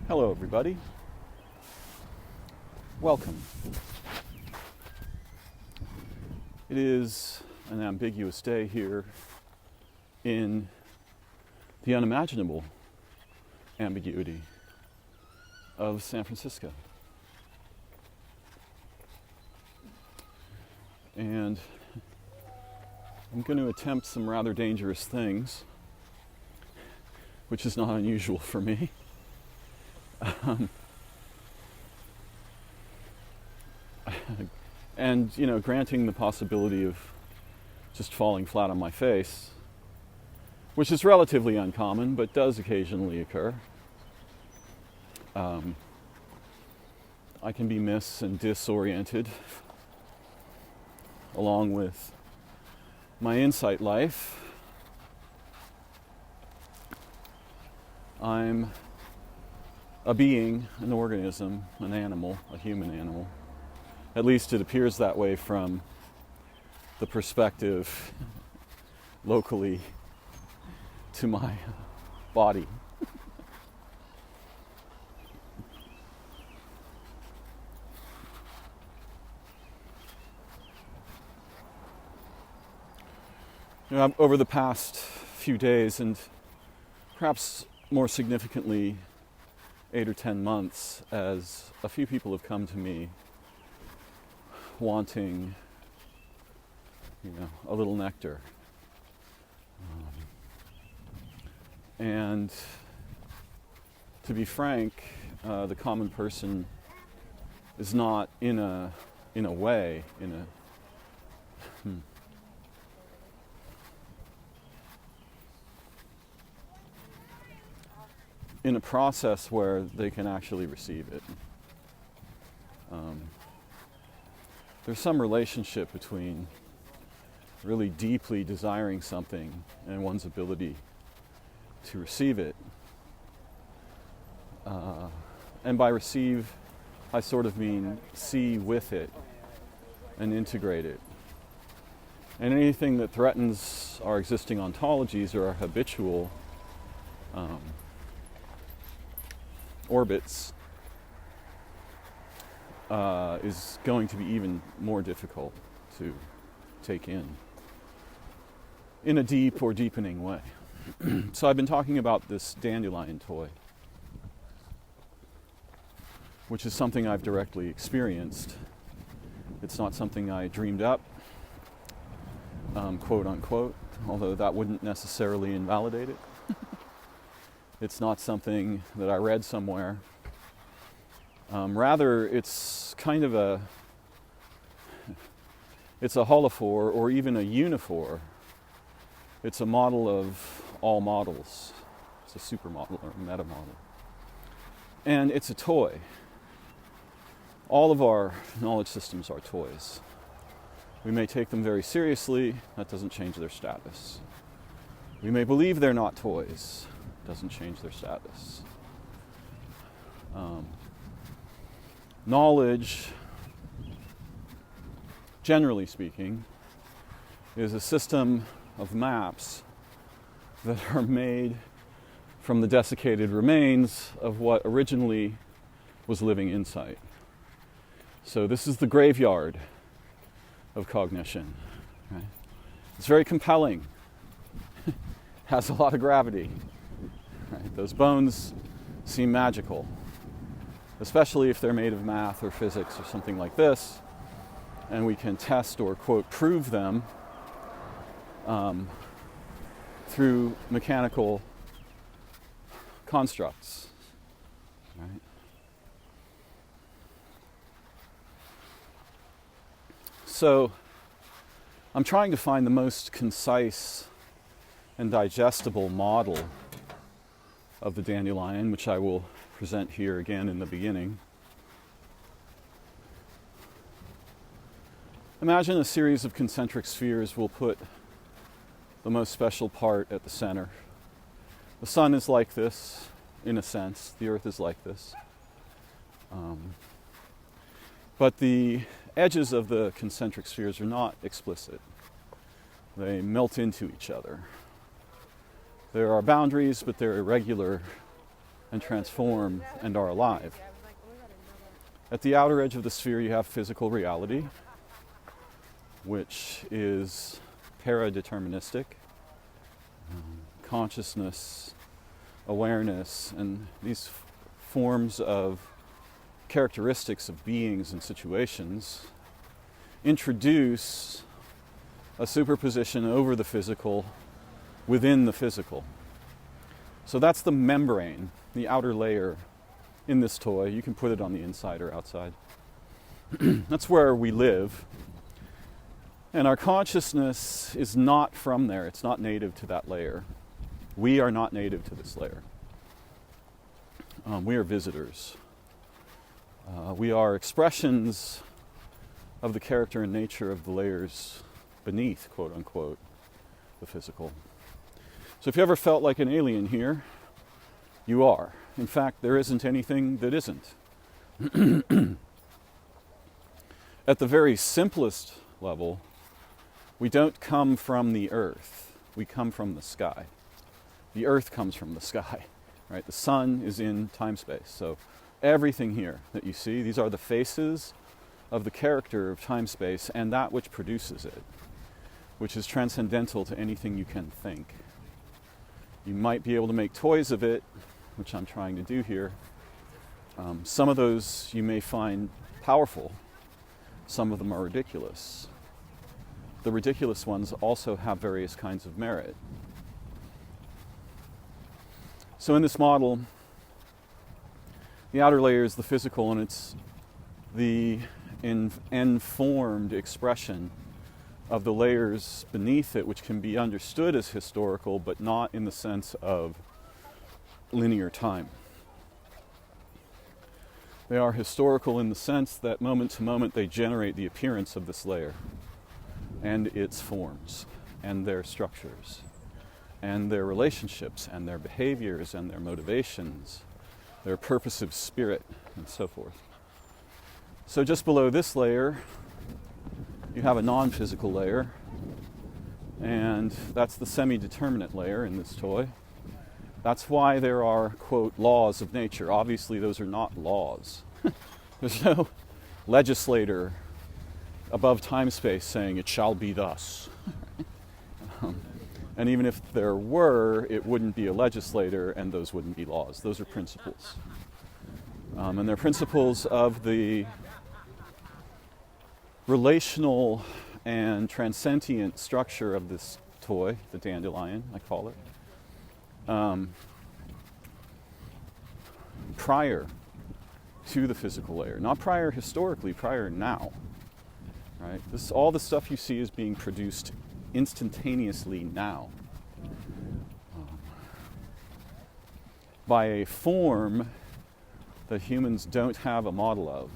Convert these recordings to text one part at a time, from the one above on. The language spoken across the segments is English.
Hello, everybody. Welcome. It is an ambiguous day here in the unimaginable ambiguity of San Francisco. And I'm going to attempt some rather dangerous things, which is not unusual for me. And, granting the possibility of just falling flat on my face, which is relatively uncommon, but does occasionally occur. I can be and disoriented, along with my insight life. I'm a being, an organism, an animal, a human animal. At least it appears that way from the perspective locally to my body. Over the past few days, and perhaps more significantly 8 or 10 months, as a few people have come to me wanting, a little nectar. And to be frank, the common person is not in a process where they can actually receive it. There's some relationship between really deeply desiring something and one's ability to receive it. And by receive, I sort of mean see with it and integrate it. And anything that threatens our existing ontologies or our habitual orbits is going to be even more difficult to take in a deep or deepening way. So I've been talking about this dandelion toy, which is something I've directly experienced. It's not something I dreamed up, quote unquote, although that wouldn't necessarily invalidate it. It's not something that I read somewhere. Rather, it's kind of it's a holophore or even a uniphore. It's a model of all models. It's a supermodel or a metamodel. And it's a toy. All of our knowledge systems are toys. We may take them very seriously. That doesn't change their status. We may believe they're not toys. Doesn't change their status. Knowledge, generally speaking, is a system of maps that are made from the desiccated remains of what originally was living insight. So this is the graveyard of cognition. Right? It's very compelling. Has a lot of gravity. Right? Those bones seem magical, especially if they're made of math or physics or something like this, and we can test or, quote, prove them through mechanical constructs. Right? So I'm trying to find the most concise and digestible model of the dandelion, which I will present here again in the beginning. Imagine a series of concentric spheres. We'll put the most special part at the center. The sun is like this, in a sense. The earth is like this. But the edges of the concentric spheres are not explicit. They melt into each other. There are boundaries, but they're irregular and transform and are alive. At the outer edge of the sphere, you have physical reality, which is paradeterministic, consciousness, awareness, and these forms of characteristics of beings and situations introduce a superposition over the physical within the physical. So that's the membrane, the outer layer in this toy. You can put it on the inside or outside. That's where we live. And our consciousness is not from there. It's not native to that layer. We are not native to this layer. We are visitors. We are expressions of the character and nature of the layers beneath, quote unquote, the physical. So if you ever felt like an alien here, you are. In fact, there isn't anything that isn't. At the very simplest level, we don't come from the earth. We come from the sky. The earth comes from the sky, right? The sun is in time-space. So everything here that you see, these are the faces of the character of time-space and that which produces it, which is transcendental to anything you can think. You might be able to make toys of it, which I'm trying to do here. Some of those you may find powerful. Some of them are ridiculous. The ridiculous ones also have various kinds of merit. So in this model, the outer layer is the physical, and it's the informed expression of the layers beneath it, which can be understood as historical, but not in the sense of linear time. They are historical in the sense that moment to moment they generate the appearance of this layer and its forms and their structures and their relationships and their behaviors and their motivations, their purposive spirit, and so forth. So just below this layer, you have a non-physical layer, and that's the semi-determinate layer in this toy. That's why there are, quote, laws of nature. Obviously, those are not laws. There's no legislator above time-space saying, it shall be thus. And even if there were, it wouldn't be a legislator, and those wouldn't be laws. Those are principles. And they're principles of the relational and transcendent structure of this toy, the Dandelion, I call it, prior to the physical layer. Not prior historically, prior now. Right? All the stuff you see is being produced instantaneously now by a form that humans don't have a model of.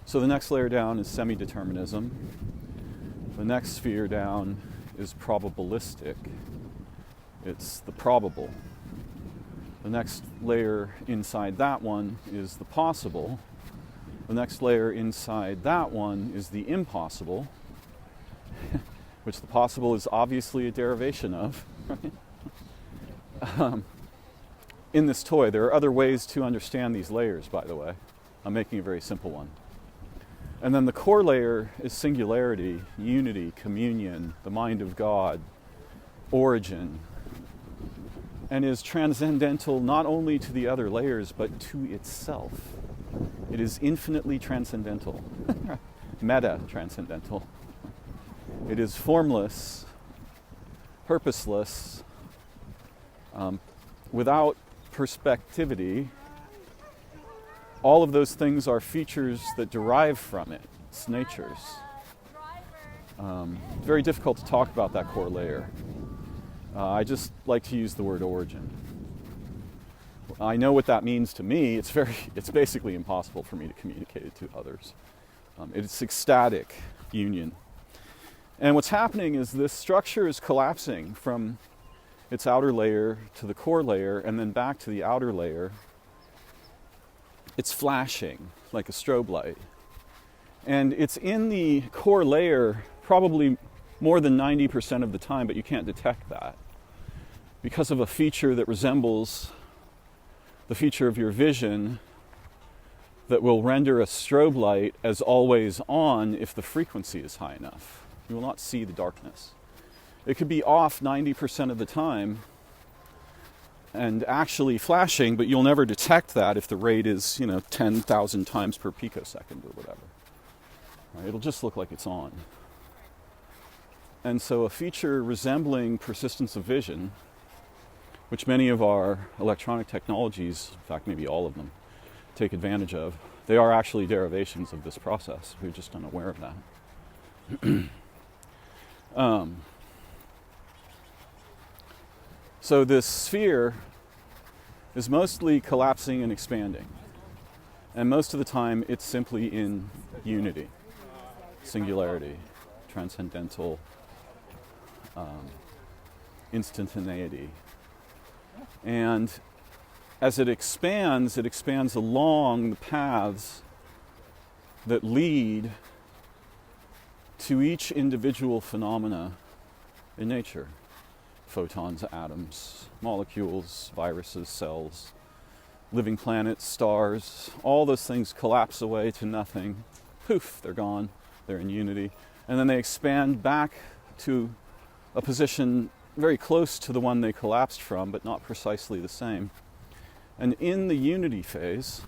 So the next layer down is semi-determinism. The next sphere down is probabilistic. It's the probable. The next layer inside that one is the possible. The next layer inside that one is the impossible, which the possible is obviously a derivation of. In this toy, there are other ways to understand these layers, by the way. I'm making a very simple one. And then the core layer is singularity, unity, communion, the mind of God, origin, and is transcendental not only to the other layers, but to itself. It is infinitely transcendental, meta-transcendental. It is formless, purposeless, without perspectivity. All of those things are features that derive from it, its natures. Very difficult to talk about that core layer. I just like to use the word origin. I know what that means to me. It's basically impossible for me to communicate it to others. It's ecstatic union. And what's happening is this structure is collapsing from its outer layer to the core layer and then back to the outer layer. It's flashing like a strobe light. And it's in the core layer probably more than 90% of the time, but you can't detect that. because of a feature that resembles the feature of your vision that will render a strobe light as always on if the frequency is high enough. You will not see the darkness. It could be off 90% of the time and actually flashing, but you'll never detect that if the rate is, 10,000 times per picosecond or whatever. Right? It'll just look like it's on. And so a feature resembling persistence of vision, which many of our electronic technologies, in fact maybe all of them, take advantage of, they are actually derivations of this process. We're just unaware of that. So this sphere is mostly collapsing and expanding. And most of the time it's simply in unity, singularity, transcendental, instantaneity. And as it expands along the paths that lead to each individual phenomena in nature. Photons, atoms, molecules, viruses, cells, living planets, stars, all those things collapse away to nothing. Poof, they're gone, they're in unity. And then they expand back to a position very close to the one they collapsed from, but not precisely the same. And in the unity phase,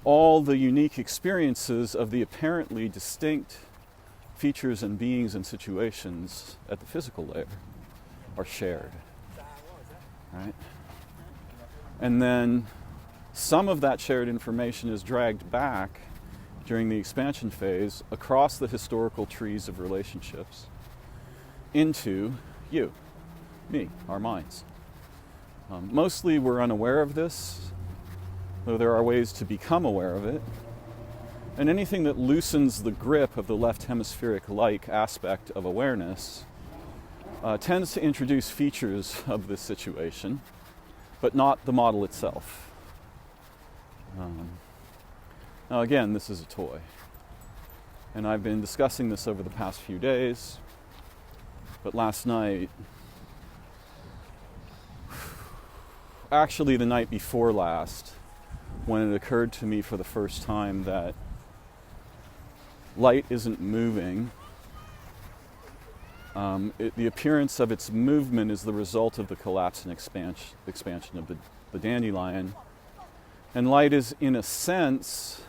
all the unique experiences of the apparently distinct features and beings and situations at the physical layer are shared, right? And then some of that shared information is dragged back during the expansion phase across the historical trees of relationships into you, me, our minds. Mostly we're unaware of this, though there are ways to become aware of it. And anything that loosens the grip of the left hemispheric-like aspect of awareness tends to introduce features of this situation, but not the model itself. Now again, this is a toy. And I've been discussing this over the past few days, but last night, actually the night before last, when it occurred to me for the first time that light isn't moving. The appearance of its movement is the result of the collapse and expansion of the dandelion. And light is, in a sense,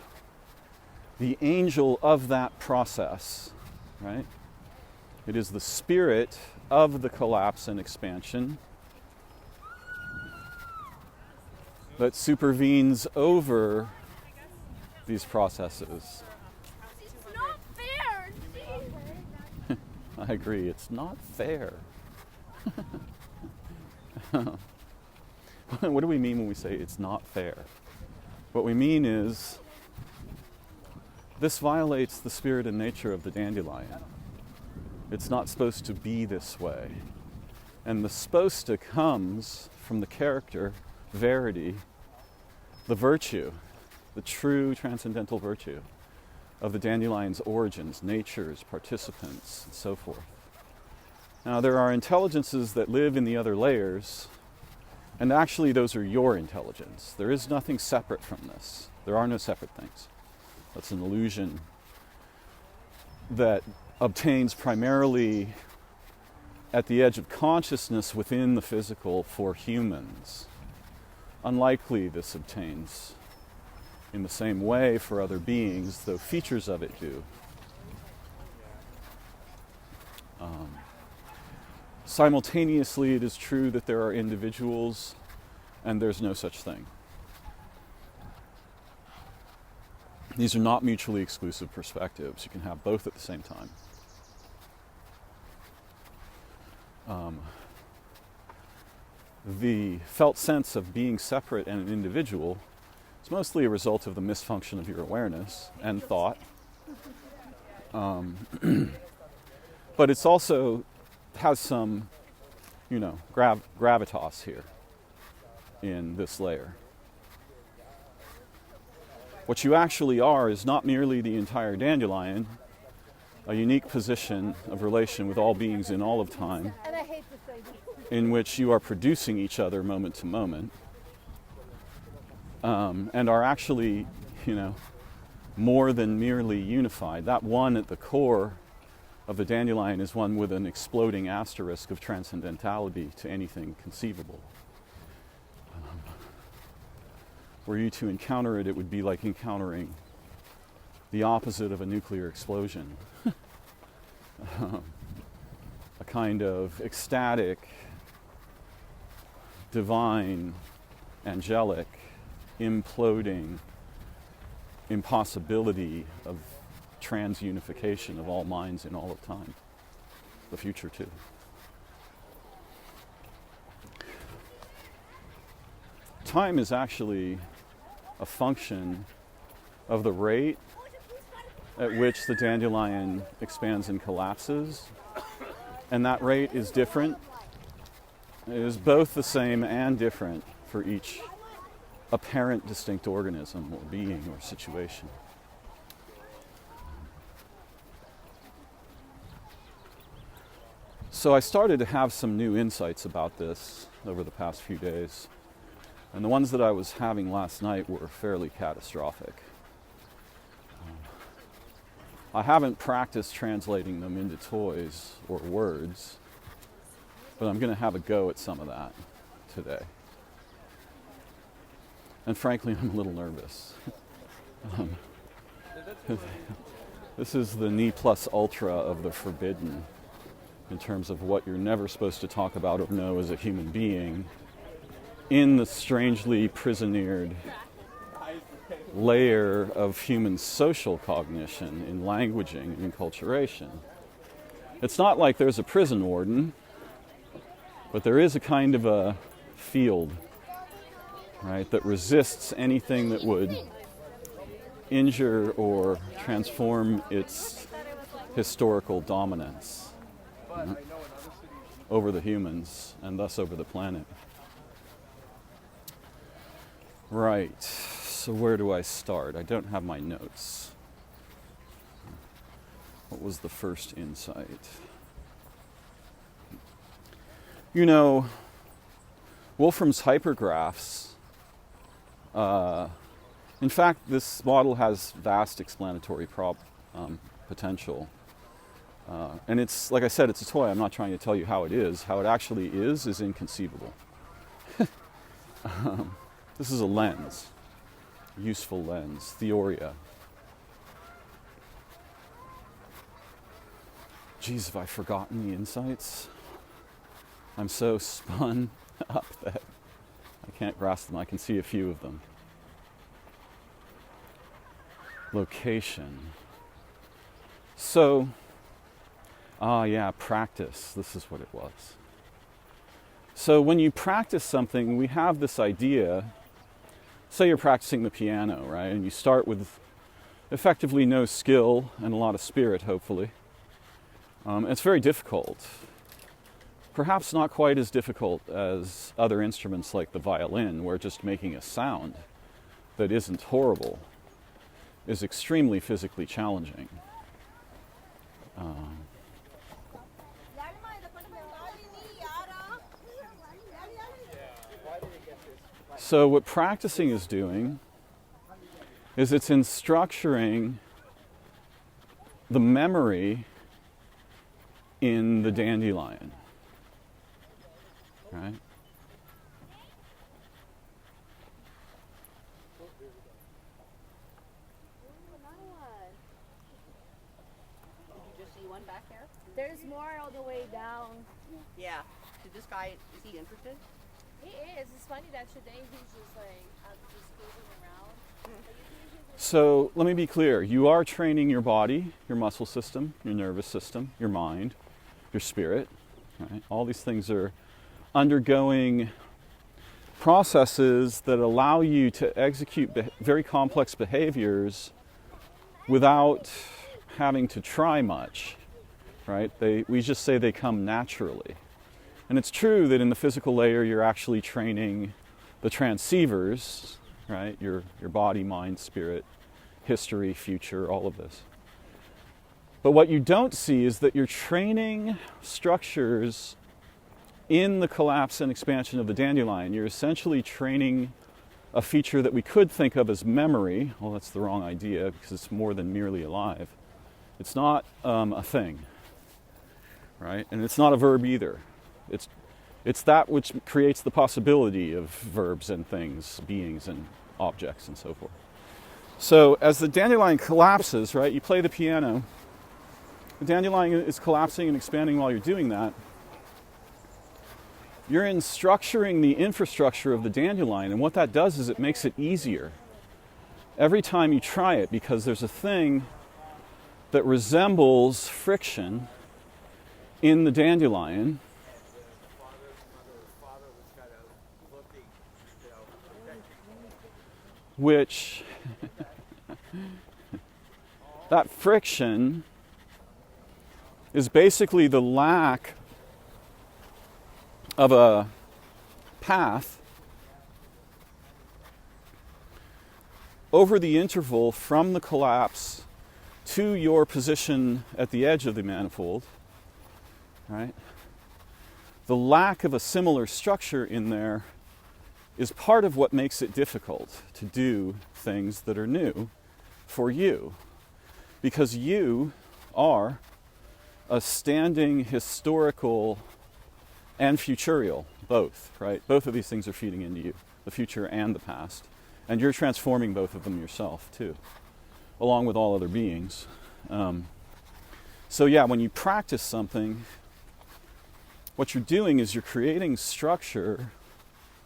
the angel of that process, right? It is the spirit of the collapse and expansion that supervenes over these processes. I agree, it's not fair. What do we mean when we say it's not fair? What we mean is this violates the spirit and nature of the dandelion. It's not supposed to be this way. And the supposed to comes from the character, verity, the virtue, the true transcendental virtue of the dandelion's origins, natures, participants, and so forth. Now, there are intelligences that live in the other layers, and actually those are your intelligence. There is nothing separate from this. There are no separate things. That's an illusion that obtains primarily at the edge of consciousness within the physical for humans. Unlikely this obtains in the same way for other beings, though features of it do. Simultaneously, it is true that there are individuals and there's no such thing. These are not mutually exclusive perspectives. You can have both at the same time. The felt sense of being separate and an individual is mostly a result of the misfunction of your awareness and thought. But it's also has some, gravitas here in this layer. What you actually are is not merely the entire dandelion, a unique position of relation with all beings in all of time, in which you are producing each other moment to moment, and are actually, more than merely unified. That one at the core of the dandelion is one with an exploding asterisk of transcendentality to anything conceivable. Were you to encounter it, it would be like encountering the opposite of a nuclear explosion. A kind of ecstatic, divine, angelic, imploding impossibility of transunification of all minds in all of time. The future too. Time is actually a function of the rate at which the dandelion expands and collapses. And that rate is different. It is both the same and different for each apparent distinct organism or being or situation. So I started to have some new insights about this over the past few days. And the ones that I was having last night were fairly catastrophic. I haven't practiced translating them into toys or words, but I'm going to have a go at some of that today. And frankly, I'm a little nervous. This is the ne plus ultra of the forbidden in terms of what you're never supposed to talk about or know as a human being in the strangely prisoneered layer of human social cognition in languaging and enculturation. It's not like there's a prison warden, but there is a kind of a field, right, that resists anything that would injure or transform its historical dominance over the humans and thus over the planet. Right, so where do I start? I don't have my notes. What was the first insight? Wolfram's hypergraphs, in fact, this model has vast explanatory potential. And it's, like I said, it's a toy. I'm not trying to tell you how it is. How it actually is inconceivable. This is a lens, a useful lens, theoria. Geez, have I forgotten the insights? I'm so spun up that I can't grasp them. I can see a few of them. Location. So, practice. This is what it was. So when you practice something, we have this idea. Say you're practicing the piano, right? And you start with effectively no skill and a lot of spirit, hopefully. It's very difficult. Perhaps not quite as difficult as other instruments like the violin, where just making a sound that isn't horrible is extremely physically challenging. So what practicing is doing is it's in structuring the memory in the dandelion, right? Back there? There's more all the way down. Yeah. Did this guy, is he interested? He is. It's funny that today he's just like just cruising around. So let me be clear. You are training your body, your muscle system, your nervous system, your mind, your spirit. Right? All these things are undergoing processes that allow you to execute very complex behaviors without having to try much. Right? We just say they come naturally. And it's true that in the physical layer you're actually training the transceivers, right? Your body, mind, spirit, history, future, all of this. But what you don't see is that you're training structures in the collapse and expansion of the dandelion, you're essentially training a feature that we could think of as memory. Well, that's the wrong idea because it's more than merely alive. It's not a thing, right? And it's not a verb either. It's that which creates the possibility of verbs and things, beings and objects and so forth. So as the dandelion collapses, right, you play the piano, the dandelion is collapsing and expanding while you're doing that. You're in structuring the infrastructure of the dandelion, and what that does is it makes it easier every time you try it, because there's a thing that resembles friction in the dandelion, which that friction is basically the lack of a path over the interval from the collapse to your position at the edge of the manifold, right? The lack of a similar structure in there is part of what makes it difficult to do things that are new for you, because you are a standing historical and futurial, both, right? Both of these things are feeding into you, the future and the past. And you're transforming both of them yourself, too, along with all other beings. So yeah, when you practice something, what you're doing is you're creating structure,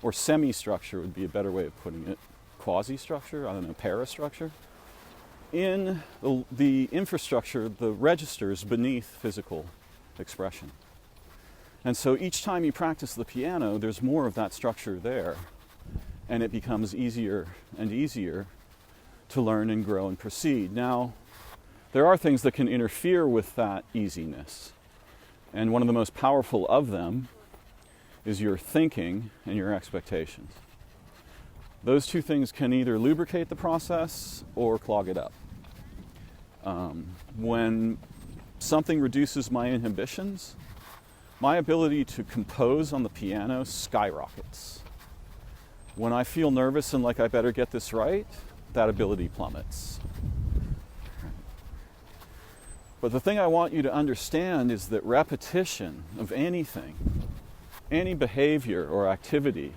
or semi-structure would be a better way of putting it, quasi-structure, I don't know, parastructure, in the infrastructure, the registers beneath physical expression. And so each time you practice the piano, there's more of that structure there, and it becomes easier and easier to learn and grow and proceed. Now, there are things that can interfere with that easiness, and one of the most powerful of them is your thinking and your expectations. Those two things can either lubricate the process or clog it up. When something reduces my inhibitions, my ability to compose on the piano skyrockets. When I feel nervous and like I better get this right, that ability plummets. But the thing I want you to understand is that repetition of anything, any behavior or activity,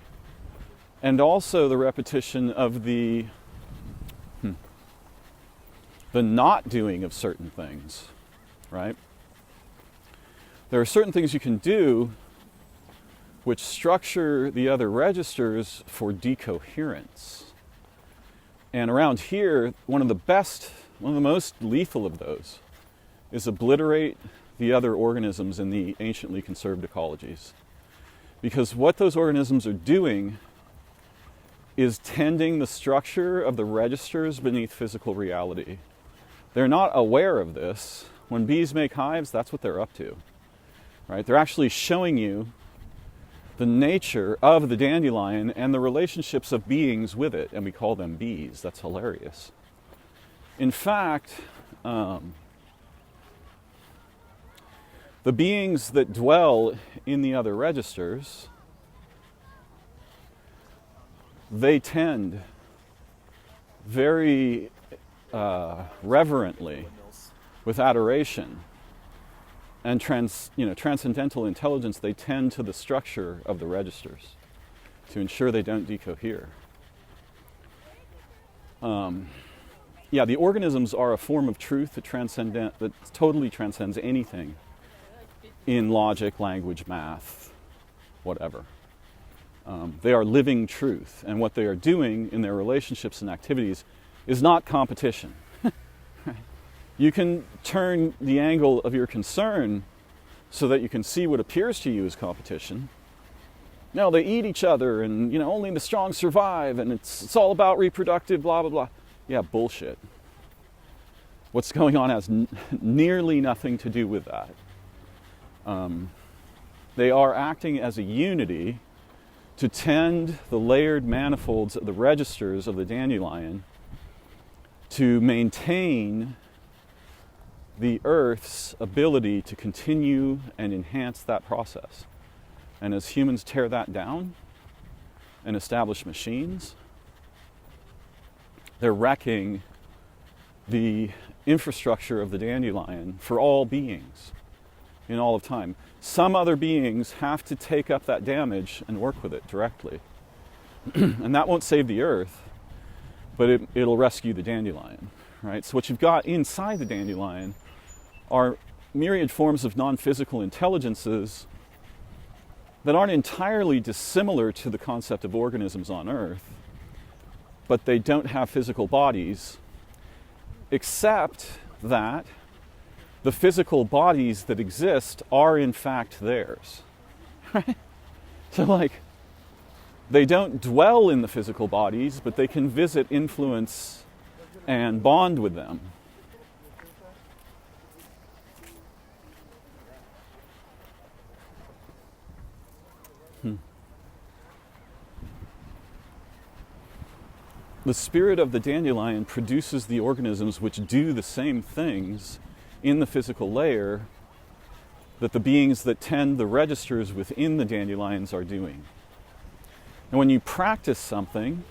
and also the repetition of the not doing of certain things, right? There are certain things you can do which structure the other registers for decoherence. And around here, one of the most lethal of those is obliterate the other organisms in the anciently conserved ecologies. Because what those organisms are doing is tending the structure of the registers beneath physical reality. They're not aware of this. When bees make hives, that's what they're up to. Right? They're actually showing you the nature of the dandelion and the relationships of beings with it, and we call them bees. That's hilarious. In fact, the beings that dwell in the other registers, they tend very reverently, with adoration and transcendental intelligence, they tend to the structure of the registers to ensure they don't decohere. The organisms are a form of truth that totally transcends anything in logic, language, math, whatever. They are living truth, and what they are doing in their relationships and activities is not competition. You can turn the angle of your concern so that you can see what appears to you as competition. No, they eat each other, and only the strong survive, and it's all about reproductive blah blah blah. Yeah, bullshit. What's going on has nearly nothing to do with that. They are acting as a unity to tend the layered manifolds of the registers of the dandelion to maintain the Earth's ability to continue and enhance that process. And as humans tear that down and establish machines, they're wrecking the infrastructure of the dandelion for all beings in all of time. Some other beings have to take up that damage and work with it directly. And that won't save the earth, but it'll rescue the dandelion, right? So what you've got inside the dandelion are myriad forms of non-physical intelligences that aren't entirely dissimilar to the concept of organisms on Earth, but they don't have physical bodies, except that the physical bodies that exist are in fact theirs. Right? So like, they don't dwell in the physical bodies, but they can visit, influence, and bond with them. The spirit of the dandelion produces the organisms which do the same things in the physical layer that the beings that tend the registers within the dandelions are doing. And when you practice something,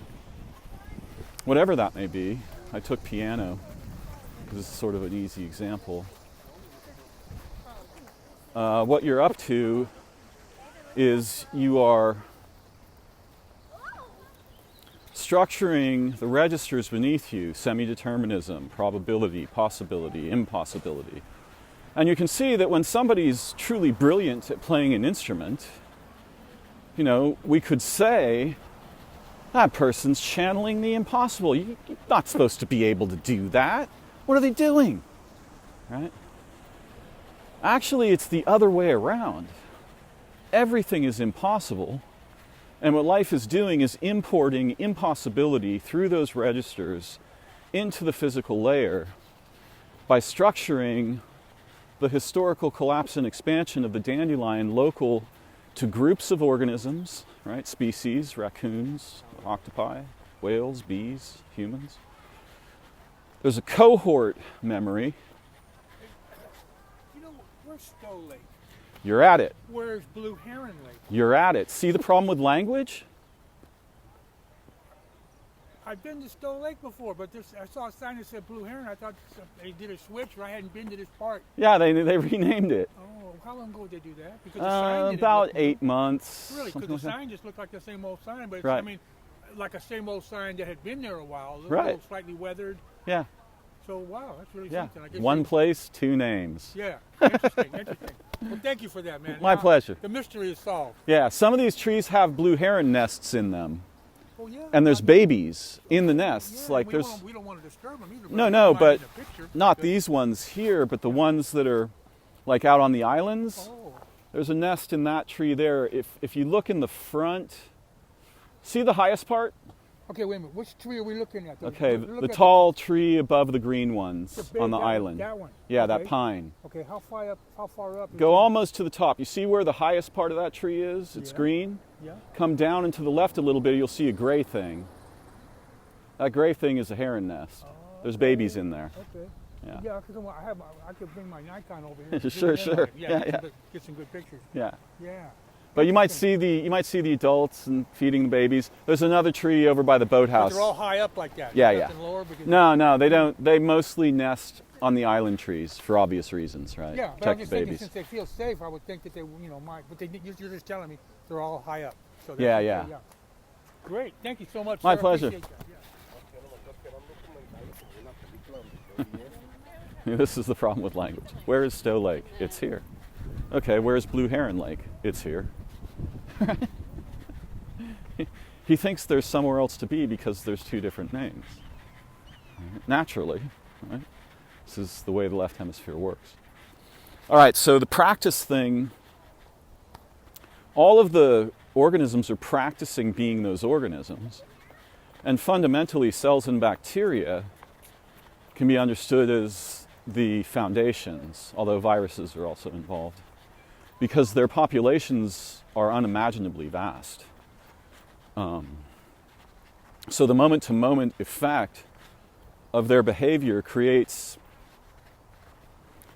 whatever that may be, I took piano because it's sort of an easy example. What you're up to is you are structuring the registers beneath you, semi-determinism, probability, possibility, impossibility. And you can see that when somebody's truly brilliant at playing an instrument, you know, we could say, that person's channeling the impossible. You're not supposed to be able to do that. What are they doing? Right? Actually, it's the other way around. Everything is impossible. And what life is doing is importing impossibility through those registers into the physical layer by structuring the historical collapse and expansion of the dandelion local to groups of organisms, right? Species, raccoons, octopi, whales, bees, humans. There's a cohort memory. You know, where's Stowe Lake? You're at it. Where's Blue Heron Lake? You're at it. See the problem with language? I've been to Stowe Lake before, but I saw a sign that said Blue Heron. I thought they did a switch, or I hadn't been to this part. Yeah, they renamed it. Oh, how long ago did they do that? Because the sign didn't about look, 8 months. Really, because the sign just looked like the same old sign, but it's, Right. I mean, like a same old sign that had been there a while, a Right. little slightly weathered. Yeah, So wow, that's really yeah. something. I guess One place, two names. Yeah, interesting, interesting. Well, thank you for that, man. My pleasure. The mystery is solved. Yeah, some of these trees have blue heron nests in them. Oh yeah. And there's babies in the nests. Yeah, like we there's don't want to disturb them either. No, I no, don't mind but in a picture. not But- these ones here, but the ones that are like out on the islands. Oh. There's a nest in that tree there. If you look in the front, see the highest part? Okay, wait a minute. Which tree are we looking at? Okay, We're looking the at tall tree above the green ones big- on the that one- island. That one. Yeah, Okay. that pine. Okay, how far up? How far up? is Go it? almost to the top. You see where the highest part of that tree is? It's Yeah. green. Yeah. Come down and to the left a little bit, you'll see a gray thing. That gray thing is a heron nest. There's babies in there. Okay. Yeah. Yeah, because I could bring my Nikon over here. Sure, zoom in on sure. it. Yeah, get yeah. get some good pictures. Yeah. Yeah. But you might Interesting. see the adults and feeding the babies. There's another tree over by the But boathouse. they're all high up like that. Yeah, There's yeah. nothing Lower because No, they don't. They mostly nest on the island trees for obvious reasons, right? Yeah, but I'm Protect just the thinking babies. since they feel safe, I would think that they, might. But you're just telling me they're all high up. So that's Yeah, okay, yeah. Great. Thank you so much. My sir. pleasure. Appreciate that. Yeah. This is the problem with language. Where is Stowe Lake? It's here. Okay, where's Blue Heron Lake? It's here. He thinks there's somewhere else to be because there's two different names. Right? Naturally, right? This is the way the left hemisphere works. All right, so the practice thing, all of the organisms are practicing being those organisms. And fundamentally, cells and bacteria can be understood as the foundations, although viruses are also involved, because their populations are unimaginably vast. So the moment-to-moment effect of their behavior creates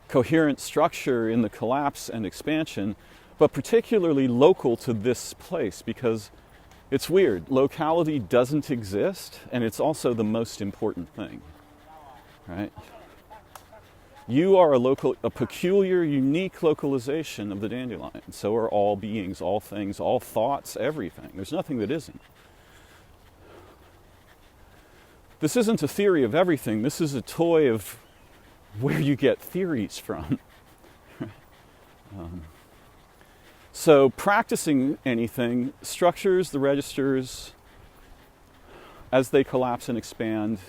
coherent structure in the collapse and expansion but particularly local to this place, because it's weird. Locality doesn't exist, and it's also the most important thing, right? You are a peculiar, unique localization of the dandelion. So are all beings, all things, all thoughts, everything. There's nothing that isn't. This isn't a theory of everything. This is a toy of where you get theories from. So practicing anything structures the registers as they collapse and expand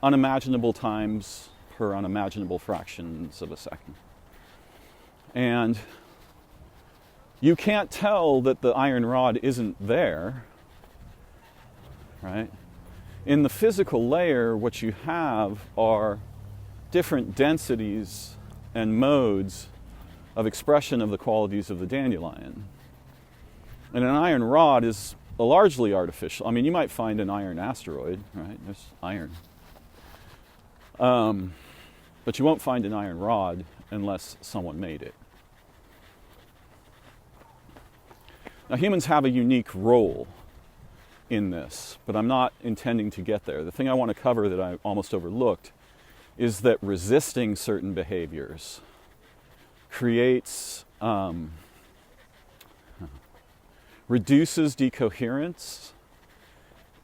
unimaginable times per unimaginable fractions of a second. And you can't tell that the iron rod isn't there, right? In the physical layer, what you have are different densities and modes of expression of the qualities of the dandelion. And an iron rod is largely artificial. I mean, you might find an iron asteroid, right? There's iron. But you won't find an iron rod unless someone made it. Now, humans have a unique role in this, but I'm not intending to get there. The thing I want to cover that I almost overlooked is that resisting certain behaviors creates, reduces decoherence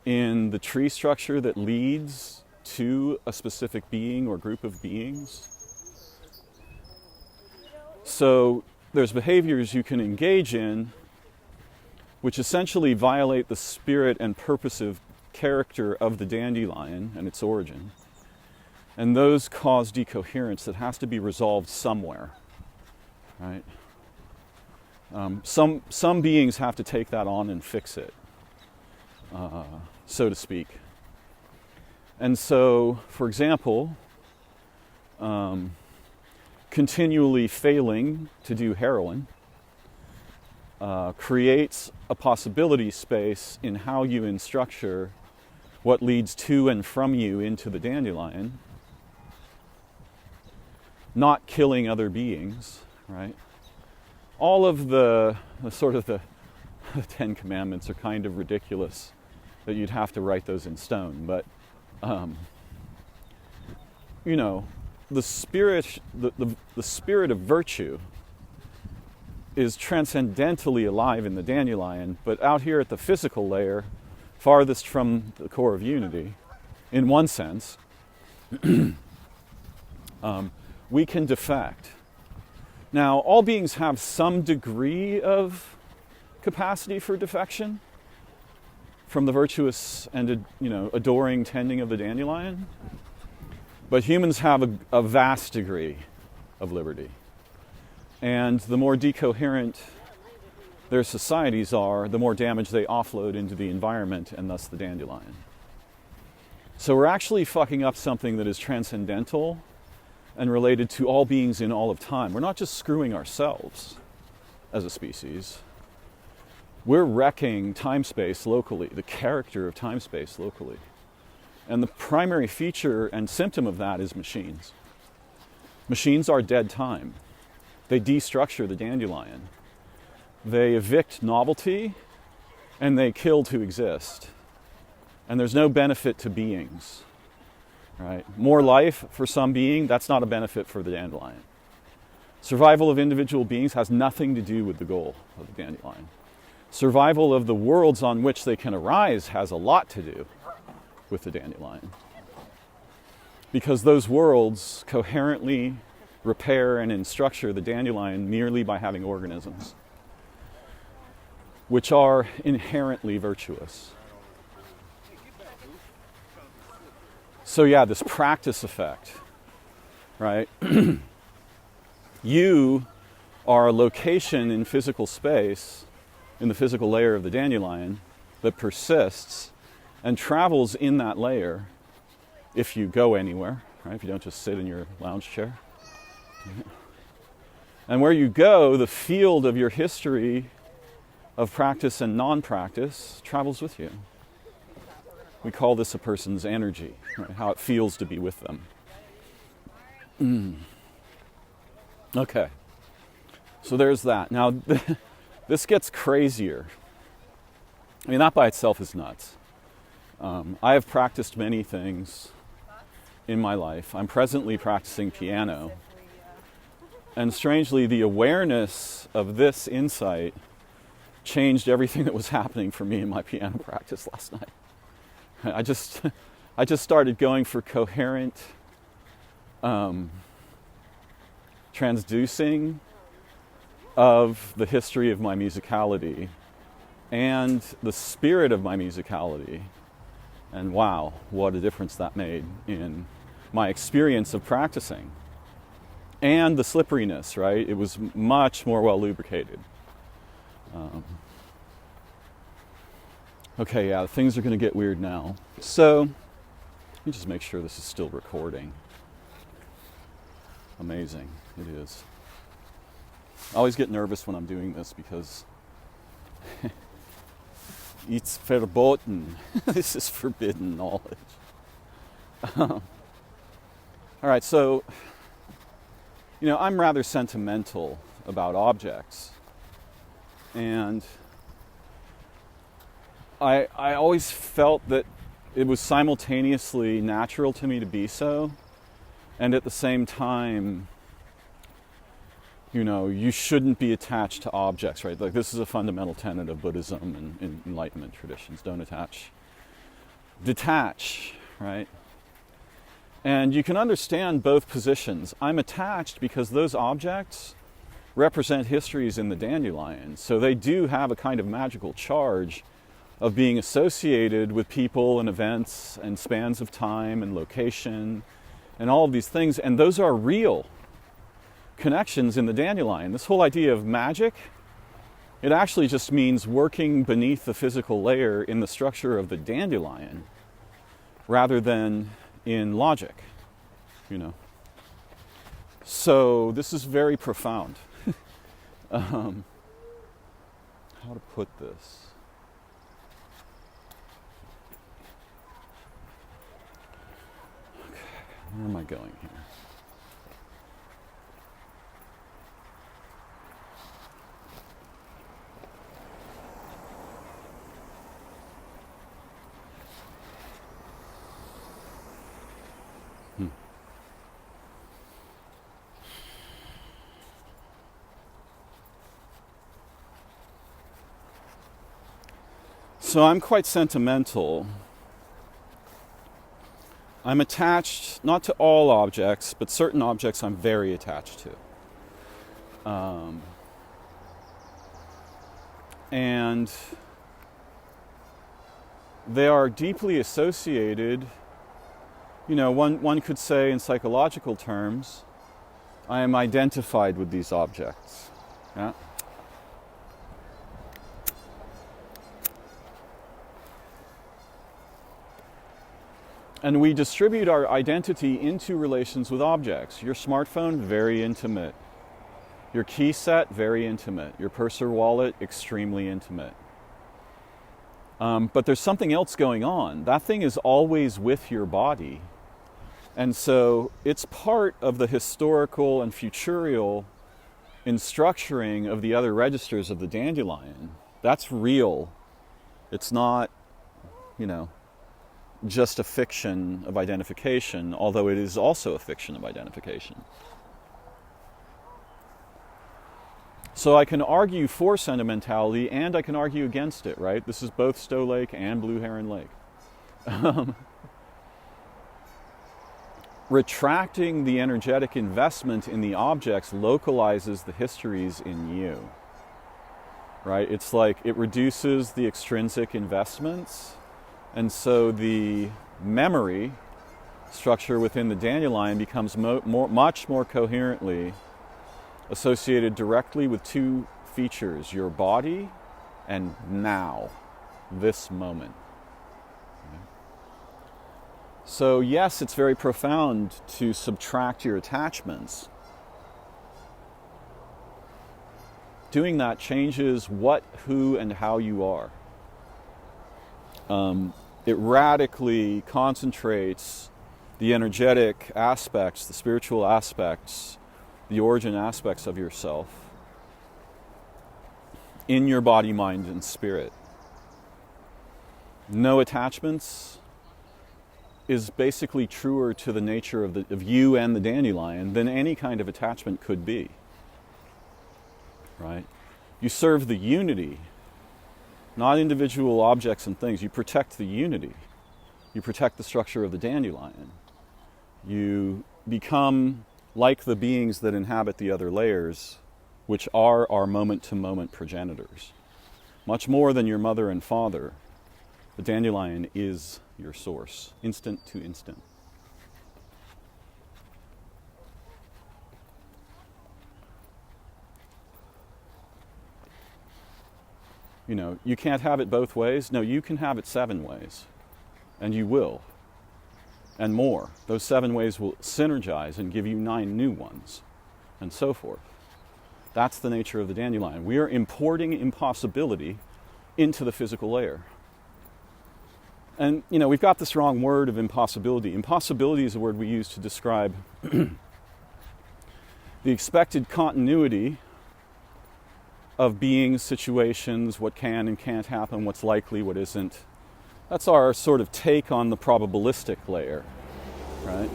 in the tree structure that leads to a specific being or group of beings. So there's behaviors you can engage in which essentially violate the spirit and purposive character of the dandelion and its origin. And those cause decoherence that has to be resolved somewhere, right? Some beings have to take that on and fix it, so to speak. And so, for example, continually failing to do heroin creates a possibility space in how you instructure what leads to and from you into the dandelion. Not killing other beings, right? All of the sort of the Ten Commandments are kind of ridiculous that you'd have to write those in stone, but you know, the spirit of virtue is transcendentally alive in the dandelion, but out here at the physical layer, farthest from the core of unity, in one sense, we can defect. Now, all beings have some degree of capacity for defection from the virtuous and, adoring tending of the dandelion, but humans have a vast degree of liberty. And the more decoherent their societies are, the more damage they offload into the environment and thus the dandelion. So we're actually fucking up something that is transcendental and related to all beings in all of time. We're not just screwing ourselves as a species. We're wrecking time-space locally, the character of time-space locally. And the primary feature and symptom of that is machines. Machines are dead time. They destructure the dandelion. They evict novelty, and they kill to exist. And there's no benefit to beings, right? More life for some being, that's not a benefit for the dandelion. Survival of individual beings has nothing to do with the goal of the dandelion. Survival of the worlds on which they can arise has a lot to do with the dandelion. Because those worlds coherently repair and instructure the dandelion merely by having organisms, which are inherently virtuous. So yeah, this practice effect, right? You are a location in physical space, in the physical layer of the dandelion, that persists and travels in that layer if you go anywhere, right? If you don't just sit in your lounge chair. And where you go, the field of your history of practice and non-practice travels with you. We call this a person's energy, right? How it feels to be with them. Okay. So there's that. Now, this gets crazier. I mean, that by itself is nuts. I have practiced many things in my life. I'm presently practicing piano. And strangely, the awareness of this insight changed everything that was happening for me in my piano practice last night. I just started going for coherent transducing of the history of my musicality and the spirit of my musicality. And wow, what a difference that made in my experience of practicing. And the slipperiness, right? It was much more well lubricated. Okay, yeah, things are going to get weird now. So, let me just make sure this is still recording. Amazing, it is. I always get nervous when I'm doing this because it's verboten. This is forbidden knowledge. All right, so, I'm rather sentimental about objects. And I always felt that it was simultaneously natural to me to be so, and at the same time, you shouldn't be attached to objects, right? Like, this is a fundamental tenet of Buddhism and Enlightenment traditions. Don't attach. Detach, right? And you can understand both positions. I'm attached because those objects represent histories in the Dandelion. So they do have a kind of magical charge of being associated with people and events and spans of time and location and all of these things. And those are real connections in the Dandelion. This whole idea of magic, it actually just means working beneath the physical layer in the structure of the Dandelion rather than in logic, So this is very profound. How to put this? Okay, where am I going here? So I'm quite sentimental. I'm attached, not to all objects, but certain objects I'm very attached to. And they are deeply associated, one could say in psychological terms, I am identified with these objects. Yeah? And we distribute our identity into relations with objects. Your smartphone, very intimate. Your key set, very intimate. Your purse or wallet, extremely intimate. But there's something else going on. That thing is always with your body. And so it's part of the historical and futurial structuring of the other registers of the Dandelion. That's real. It's not, just a fiction of identification, although it is also a fiction of identification. So I can argue for sentimentality and I can argue against it, right? This is both Stowe Lake and Blue Heron Lake. Retracting the energetic investment in the objects localizes the histories in you, right? It's like it reduces the extrinsic investments. And so the memory structure within the Dandelion becomes much more coherently associated directly with two features, your body and now, this moment. Okay. So yes, it's very profound to subtract your attachments. Doing that changes what, who, and how you are. It radically concentrates the energetic aspects, the spiritual aspects, the origin aspects of yourself in your body, mind, and spirit. No attachments is basically truer to the nature of you and the dandelion than any kind of attachment could be. Right? You serve the unity, not individual objects and things. You protect the unity. You protect the structure of the dandelion. You become like the beings that inhabit the other layers, which are our moment-to-moment progenitors. Much more than your mother and father, the dandelion is your source, instant to instant. You know, you can't have it both ways. No, you can have it 7 ways, and you will, and more. Those 7 ways will synergize and give you 9 new ones, and so forth. That's the nature of the dandelion. We are importing impossibility into the physical layer. And, you know, we've got this wrong word of impossibility. Impossibility is a word we use to describe the expected continuity of beings, situations, what can and can't happen, what's likely, what isn't. That's our sort of take on the probabilistic layer, right?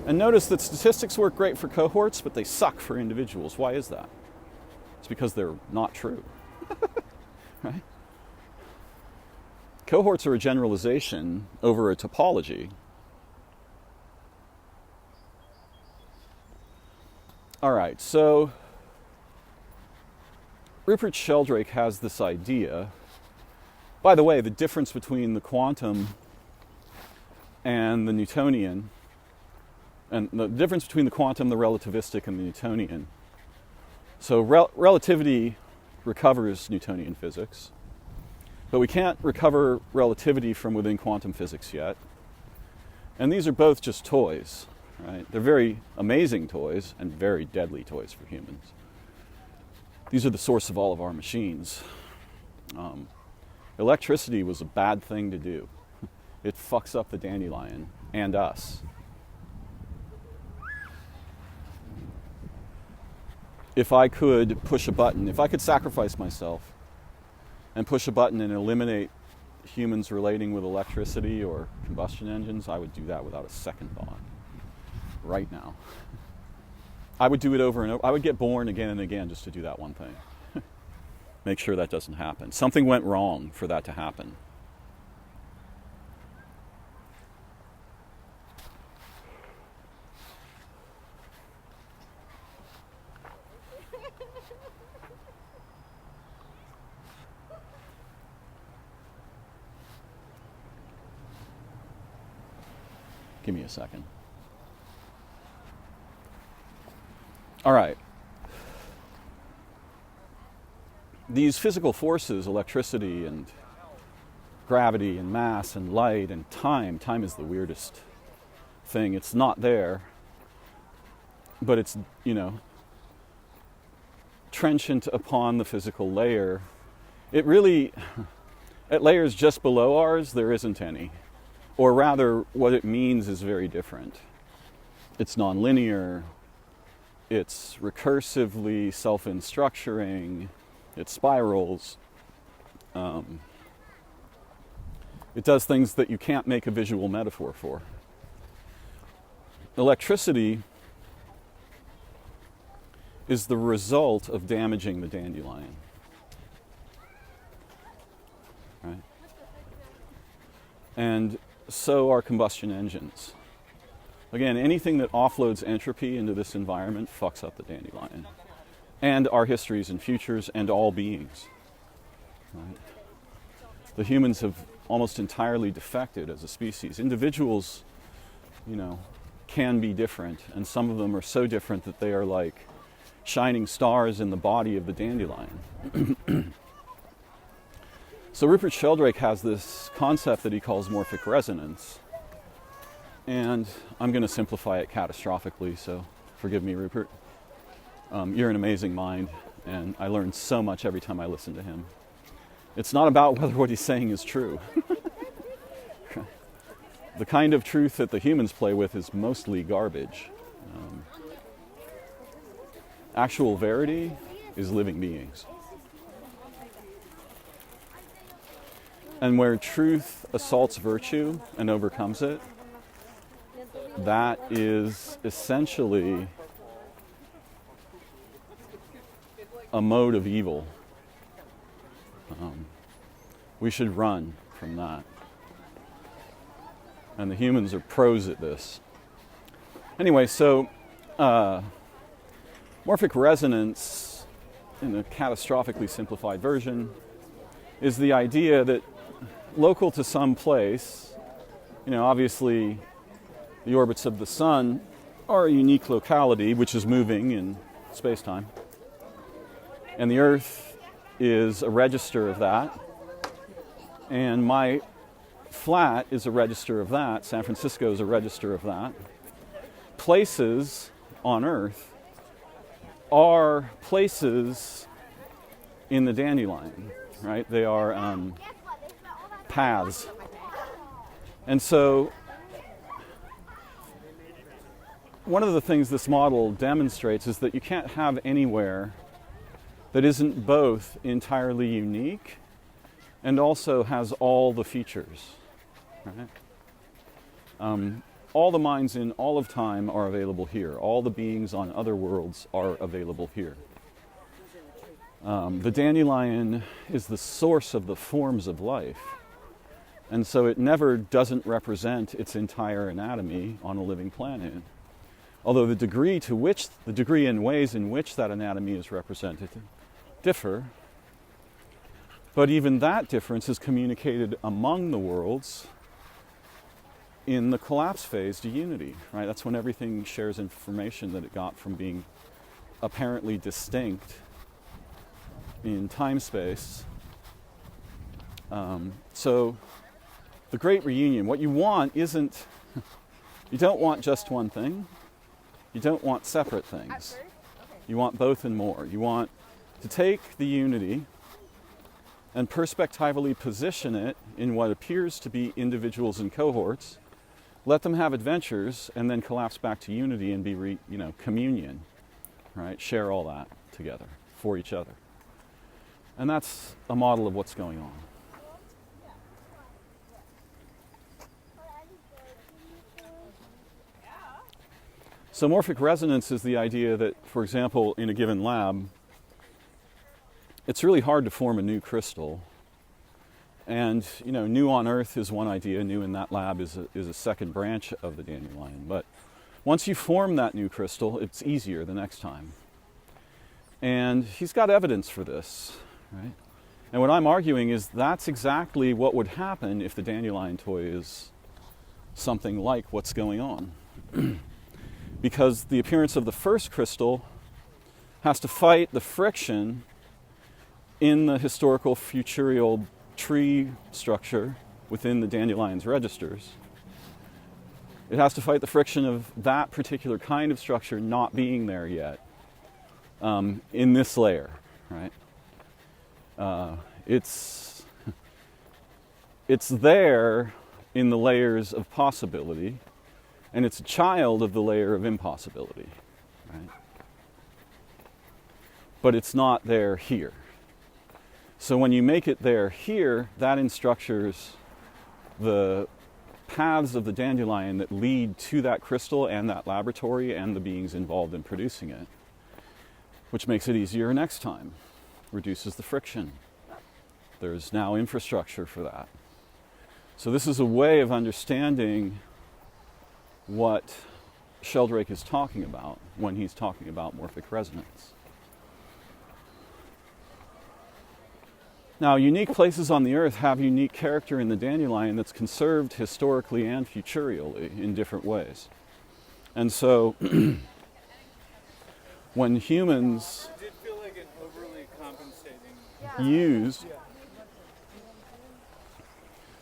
And notice that statistics work great for cohorts, but they suck for individuals. Why is that? It's because they're not true, right? Cohorts are a generalization over a topology. All right, so Rupert Sheldrake has this idea. By the way, the difference between the quantum and the Newtonian, and the difference between the quantum, the relativistic, and the Newtonian. So relativity recovers Newtonian physics, but we can't recover relativity from within quantum physics yet. And these are both just toys, right? They're very amazing toys and very deadly toys for humans. These are the source of all of our machines. Electricity was a bad thing to do. It fucks up the dandelion and us. If I could push a button, if I could sacrifice myself and push a button and eliminate humans relating with electricity or combustion engines, I would do that without a second thought. Right now. I would do it over and over. I would get born again and again just to do that one thing. Make sure that doesn't happen. Something went wrong for that to happen. Give me a second. All right. These physical forces, electricity and gravity and mass and light and time is the weirdest thing. It's not there, but it's, you know, trenchant upon the physical layer. It really, at layers just below ours, there isn't any. Or rather, what it means is very different. It's nonlinear. It's recursively self-instructuring. It spirals. It does things that you can't make a visual metaphor for. Electricity is the result of damaging the dandelion. Right? And so are combustion engines. Again, anything that offloads entropy into this environment fucks up the dandelion. And our histories and futures and all beings. Right? The humans have almost entirely defected as a species. Individuals, you know, can be different, and some of them are so different that they are like shining stars in the body of the dandelion. So Rupert Sheldrake has this concept that he calls morphic resonance. And I'm going to simplify it catastrophically, so forgive me, Rupert. You're an amazing mind, and I learn so much every time I listen to him. It's not about whether what he's saying is true. The kind of truth that the humans play with is mostly garbage. Actual verity is living beings. And where truth assaults virtue and overcomes it, that is essentially a mode of evil. We should run from that. And the humans are pros at this. Anyway, so morphic resonance, in a catastrophically simplified version, is the idea that local to some place, obviously the orbits of the sun are a unique locality which is moving in space-time. And the Earth is a register of that. And my flat is a register of that. San Francisco is a register of that. Places on Earth are places in the dandelion, right? They are paths. And so one of the things this model demonstrates is that you can't have anywhere that isn't both entirely unique and also has all the features, right? All the minds in all of time are available here. All the beings on other worlds are available here. The dandelion is the source of the forms of life. And so it never doesn't represent its entire anatomy on a living planet. Although the degree and ways in which that anatomy is represented differ. But even that difference is communicated among the worlds in the collapse phase to unity, right? That's when everything shares information that it got from being apparently distinct in time-space. So the great reunion, what you want isn't, you don't want just one thing. You don't want separate things. You want both and more. You want to take the unity and perspectively position it in what appears to be individuals and cohorts, let them have adventures, and then collapse back to unity and be, communion, right? Share all that together for each other. And that's a model of what's going on. So morphic resonance is the idea that, for example, in a given lab, it's really hard to form a new crystal. And, new on Earth is one idea. New in that lab is a second branch of the dandelion. But once you form that new crystal, it's easier the next time. And he's got evidence for this, right? And what I'm arguing is that's exactly what would happen if the dandelion toy is something like what's going on. Because the appearance of the first crystal has to fight the friction in the historical futurial tree structure within the dandelion's registers. It has to fight the friction of that particular kind of structure not being there yet in this layer, right? It's there in the layers of possibility, and it's a child of the layer of impossibility, right? But it's not there here. So when you make it there here, that instructures the paths of the dandelion that lead to that crystal and that laboratory and the beings involved in producing it, which makes it easier next time, reduces the friction. There's now infrastructure for that. So this is a way of understanding what Sheldrake is talking about when he's talking about morphic resonance. Now, unique places on the Earth have unique character in the dandelion that's conserved historically and futurially in different ways. And so, when humans It did feel like an overly compensating. use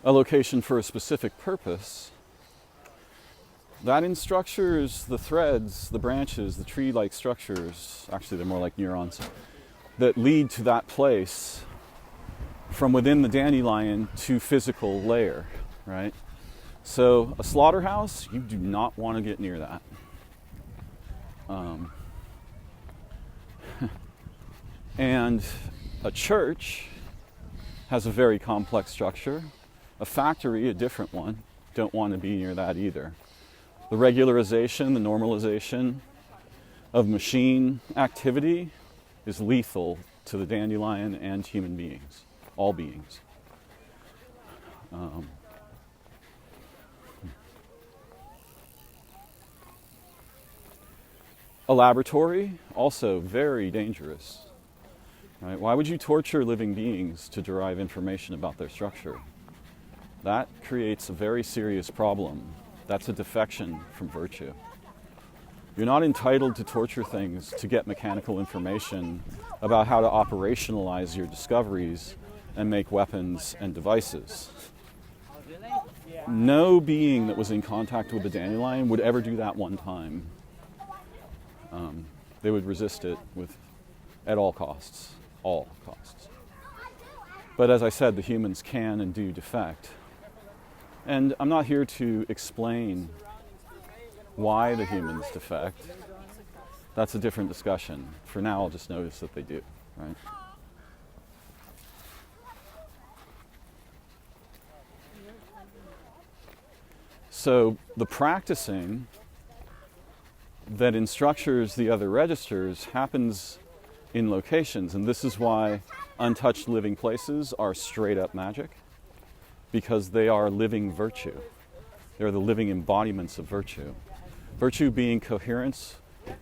a location for a specific purpose, that instructures the threads, the branches, the tree-like structures, actually they're more like neurons, that lead to that place from within the dandelion to physical layer, right? So a slaughterhouse, you do not want to get near that. And a church has a very complex structure. A factory, a different one. Don't want to be near that either. The regularization, the normalization of machine activity is lethal to the dandelion and human beings, all beings. A laboratory, also very dangerous. Right? Why would you torture living beings to derive information about their structure? That creates a very serious problem. That's a defection from virtue. You're not entitled to torture things to get mechanical information about how to operationalize your discoveries and make weapons and devices. No being that was in contact with the dandelion would ever do that one time. They would resist it at all costs. All costs. But as I said, the humans can and do defect. And I'm not here to explain why the humans defect. That's a different discussion. For now, I'll just notice that they do, right? So the practicing that instructures the other registers happens in locations, and this is why untouched living places are straight up magic, because they are living virtue. They're the living embodiments of virtue. Virtue being coherence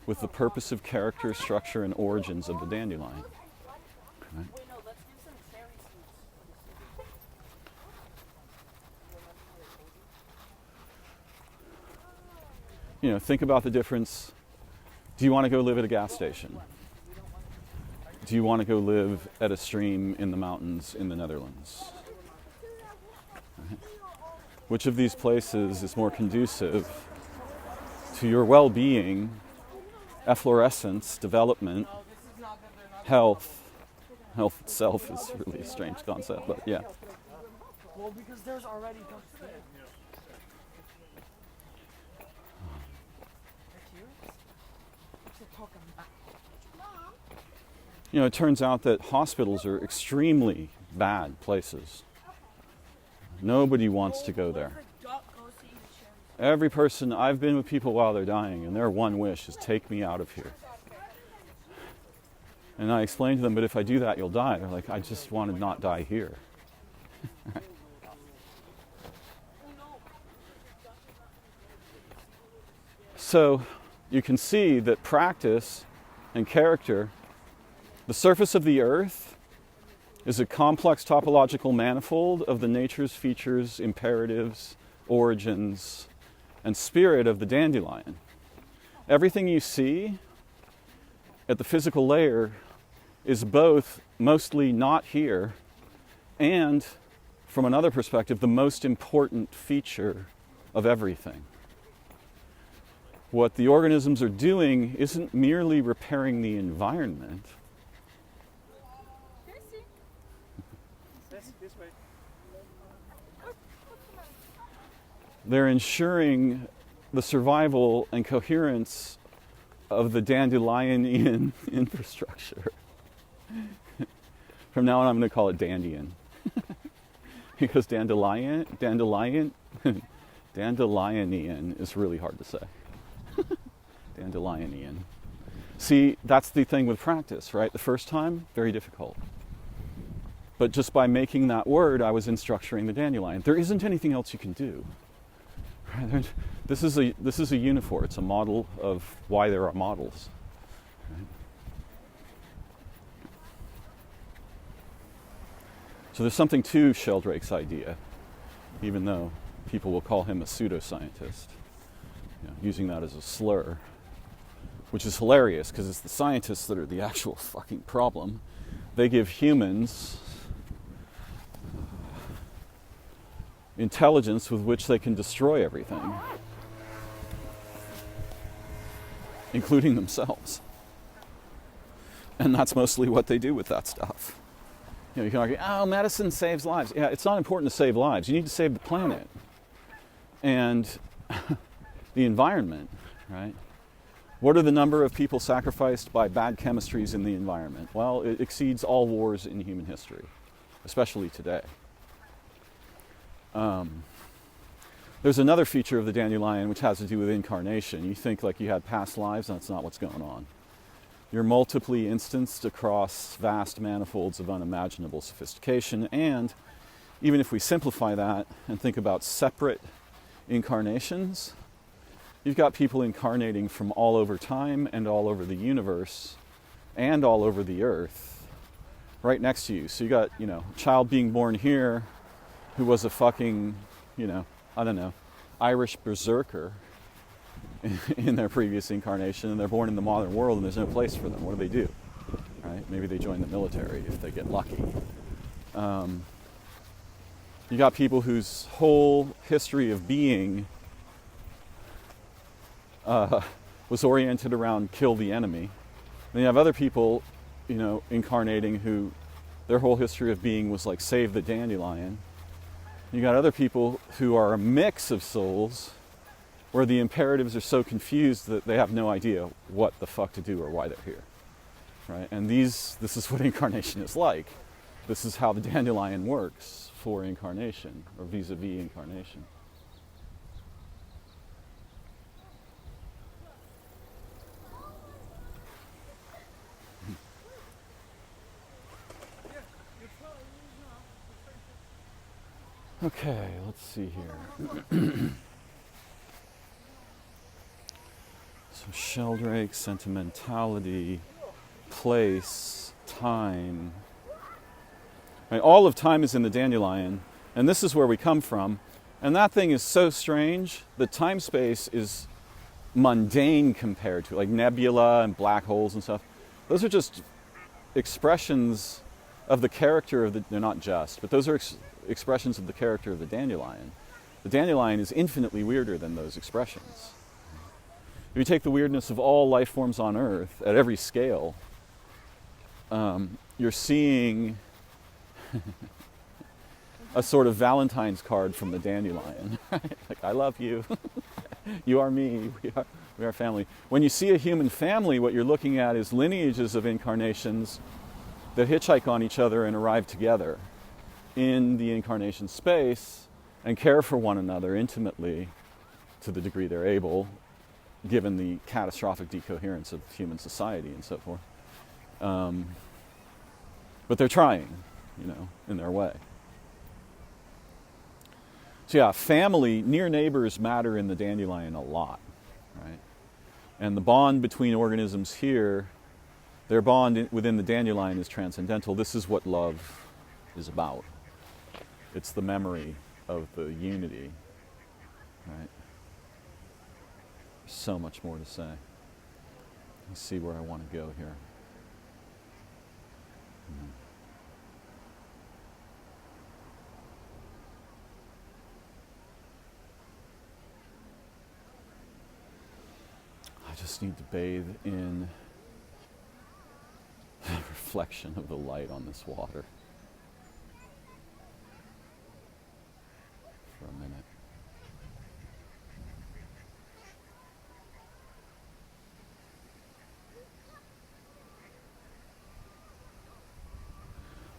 with the purposive character, structure, and origins of the dandelion. Right? You know, think about the difference. Do you want to go live at a gas station? Do you want to go live at a stream in the mountains in the Netherlands? Right? Which of these places is more conducive to your well-being, efflorescence, development, health? Health itself is really a strange concept, but yeah. Well, because there's already ducks there. You know, it turns out that hospitals are extremely bad places. Nobody wants to go there. Every person, I've been with people while they're dying, and their one wish is take me out of here. And I explain to them, but if I do that, you'll die. They're like, I just want to not die here. So you can see that practice and character, the surface of the earth is a complex topological manifold of the nature's features, imperatives, origins, and spirit of the dandelion. Everything you see at the physical layer is both mostly not here and, from another perspective, the most important feature of everything. What the organisms are doing isn't merely repairing the environment. This way. They're ensuring the survival and coherence of the dandelionian infrastructure. From now on, I'm going to call it Dandian. Because dandelionian is really hard to say. Dandelionian. See, that's the thing with practice, right? The first time, very difficult. But just by making that word, I was instructuring the dandelion. There isn't anything else you can do. Right? This is a unifor. It's a model of why there are models. Right? So there's something to Sheldrake's idea, even though people will call him a pseudoscientist, using that as a slur, which is hilarious because it's the scientists that are the actual fucking problem. They give humans intelligence with which they can destroy everything, including themselves. And that's mostly what they do with that stuff. You can argue, oh, medicine saves lives. Yeah, it's not important to save lives. You need to save the planet and the environment, right? What are the number of people sacrificed by bad chemistries in the environment? Well, it exceeds all wars in human history. especially today. There's another feature of the dandelion which has to do with incarnation. You think like you had past lives, and that's not what's going on. You're multiply instanced across vast manifolds of unimaginable sophistication, and even if we simplify that and think about separate incarnations, you've got people incarnating from all over time and all over the universe and all over the earth right next to you. So you got, a child being born here who was a fucking, I don't know, Irish berserker in their previous incarnation, and they're born in the modern world and there's no place for them. What do? Right? Maybe they join the military if they get lucky. You got people whose whole history of being was oriented around kill the enemy. Then you have other people, incarnating who their whole history of being was like save the dandelion. You got other people who are a mix of souls where the imperatives are so confused that they have no idea what the fuck to do or why they're here. Right? And this is what incarnation is like. This is how the dandelion works for incarnation, or vis-a-vis incarnation. Okay, let's see here. So sheldrake, sentimentality, place, time. Right, all of time is in the dandelion, and this is where we come from. And that thing is so strange that time-space is mundane compared to it, like nebula and black holes and stuff. Those are just expressions of the character of they're not just, but those are expressions of the character of the dandelion. The dandelion is infinitely weirder than those expressions. If you take the weirdness of all life forms on Earth at every scale, you're seeing a sort of Valentine's card from the dandelion. Like, I love you. You are me. We are family. When you see a human family, what you're looking at is lineages of incarnations that hitchhike on each other and arrive together in the incarnation space and care for one another intimately to the degree they're able, given the catastrophic decoherence of human society and so forth. But they're trying, in their way. So yeah, family, near neighbors matter in the dandelion a lot, right? And the bond between organisms here, their bond within the dandelion is transcendental. This is what love is about. It's the memory of the unity, right? There's so much more to say. Let's see where I want to go here. I just need to bathe in the reflection of the light on this water for a minute.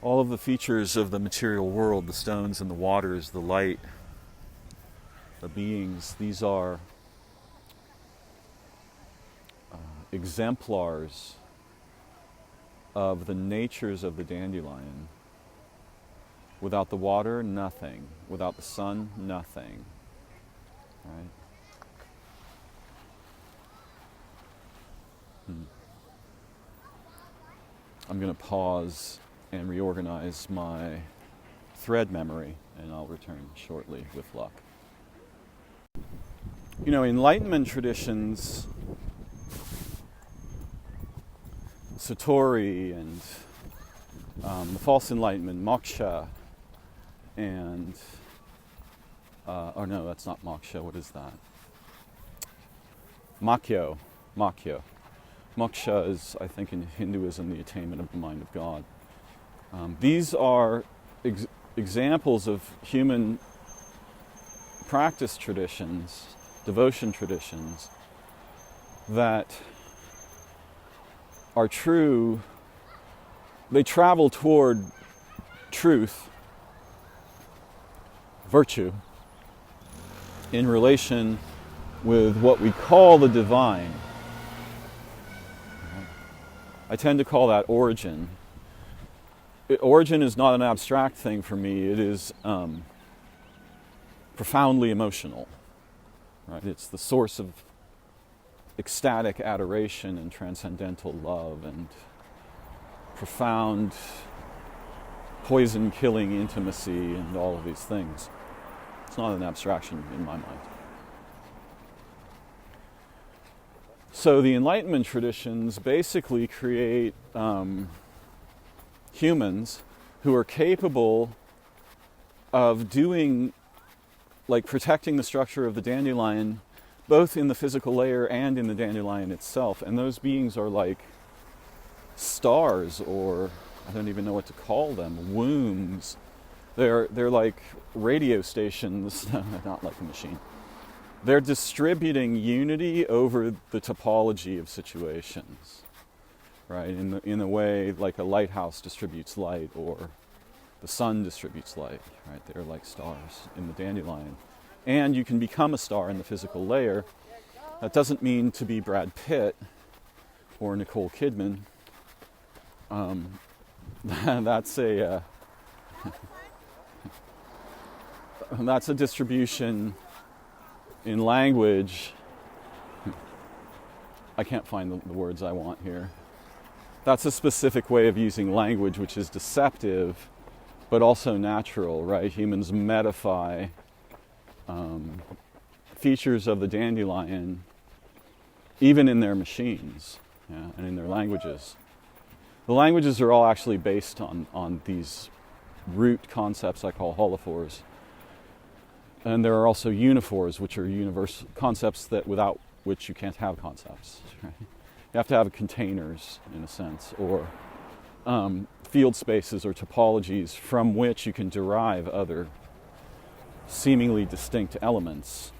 All of the features of the material world, the stones and the waters, the light, the beings, these are exemplars of the natures of the dandelion. Without the water, nothing. Without the sun, nothing. Right? I'm going to pause and reorganize my thread memory, and I'll return shortly with luck. Enlightenment traditions, Satori and the false enlightenment, moksha, and oh no, that's not moksha. What is that? Makyo. Moksha is, I think, in Hinduism, the attainment of the mind of God. These are examples of human practice traditions, devotion traditions, that are true. They travel toward truth, virtue, in relation with what we call the divine. I tend to call that origin. Origin is not an abstract thing for me. It is profoundly emotional. Right? It's the source of ecstatic adoration and transcendental love and profound poison-killing intimacy and all of these things. It's not an abstraction in my mind. So the Enlightenment traditions basically create humans who are capable of doing, like protecting the structure of the dandelion, both in the physical layer and in the dandelion itself. And those beings are like stars, or I don't even know what to call them, wombs. They're like radio stations, not like a machine. They're distributing unity over the topology of situations, right? In a way like a lighthouse distributes light, or the sun distributes light, right? They're like stars in the dandelion. And you can become a star in the physical layer. That doesn't mean to be Brad Pitt or Nicole Kidman. That's a that's a distribution in language. I can't find the words I want here. That's a specific way of using language which is deceptive, but also natural, right? Humans metafy features of the dandelion, even in their machines, yeah, and in their languages. The languages are all actually based on these root concepts I call holophores. And there are also uniphores, which are universal concepts that without which you can't have concepts. Right? You have to have containers, in a sense, or field spaces or topologies from which you can derive other seemingly distinct elements.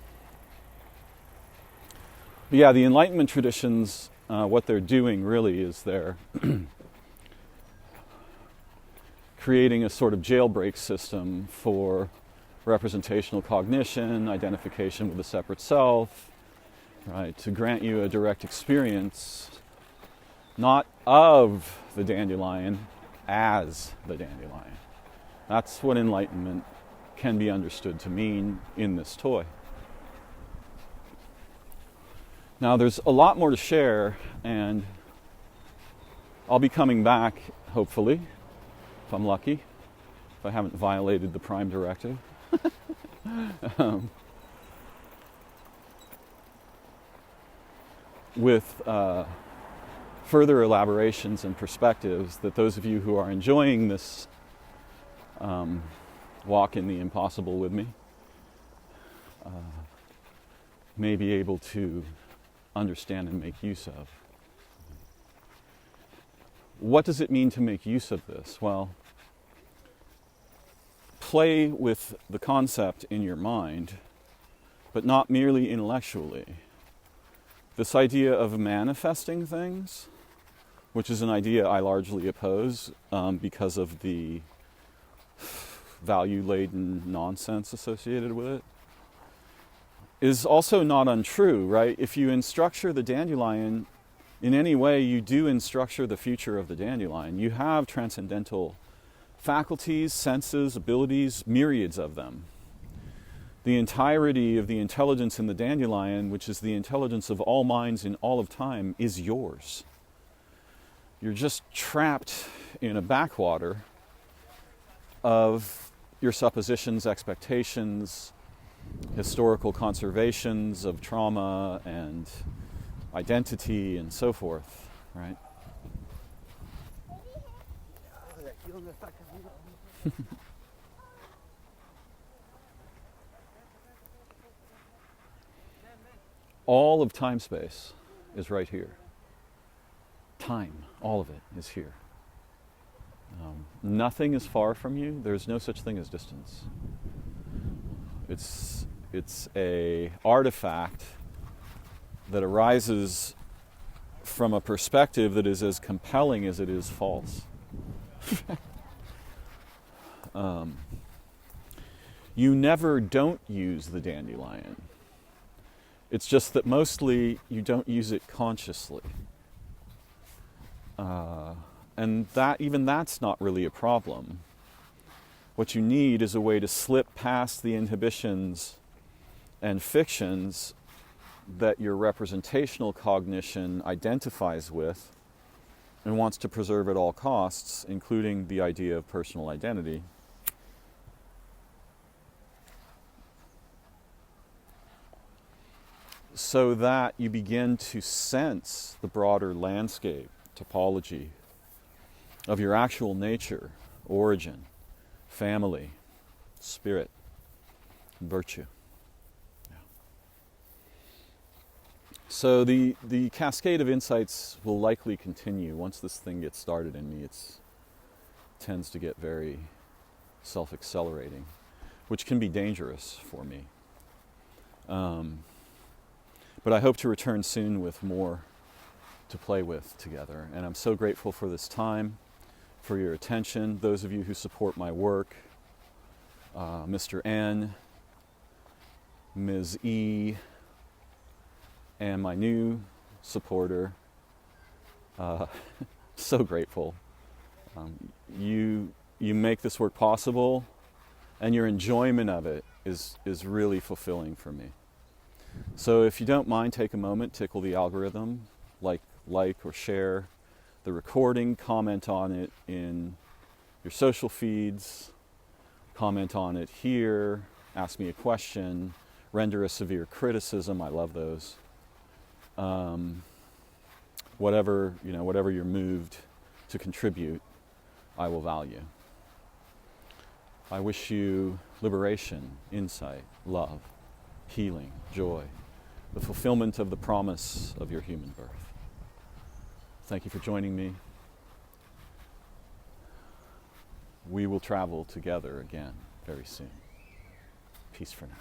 But yeah, the Enlightenment traditions, what they're doing really is they're creating a sort of jailbreak system for representational cognition, identification with the separate self, right, to grant you a direct experience, not of the dandelion, as the dandelion. That's what enlightenment can be understood to mean in this toy. Now there's a lot more to share, and I'll be coming back, hopefully, if I'm lucky, if I haven't violated the Prime Directive. With further elaborations and perspectives that those of you who are enjoying this walk in the impossible with me may be able to understand and make use of. What does it mean to make use of this? Well, play with the concept in your mind, but not merely intellectually. This idea of manifesting things, which is an idea I largely oppose because of the value-laden nonsense associated with it, is also not untrue, right? If you instructure the dandelion in any way, you do instructure the future of the dandelion. You have transcendental faculties, senses, abilities, myriads of them. The entirety of the intelligence in the dandelion, which is the intelligence of all minds in all of time, is yours. You're just trapped in a backwater of your suppositions, expectations, historical conservations of trauma and identity and so forth, right? All of time-space is right here. Time, all of it is here. Nothing is far from you. There's no such thing as distance. It's a artifact that arises from a perspective that is as compelling as it is false. You never don't use the dandelion. It's just that mostly you don't use it consciously. And even that's not really a problem. What you need is a way to slip past the inhibitions and fictions that your representational cognition identifies with and wants to preserve at all costs, including the idea of personal identity. So that you begin to sense the broader landscape, topology of your actual nature, origin, family, spirit, virtue. Yeah. So the cascade of insights will likely continue. Once this thing gets started in me, it tends to get very self-accelerating, which can be dangerous for me. But I hope to return soon with more to play with together. And I'm so grateful for this time, for your attention, those of you who support my work, Mr. N, Ms. E, and my new supporter. So grateful. You make this work possible, and your enjoyment of it is really fulfilling for me. So if you don't mind, take a moment, tickle the algorithm, like or share the recording, comment on it in your social feeds, comment on it here, ask me a question, render a severe criticism. I love those. Whatever you're moved to contribute, I will value. I wish you liberation, insight, love, healing, joy, the fulfillment of the promise of your human birth. Thank you for joining me. We will travel together again very soon. Peace for now.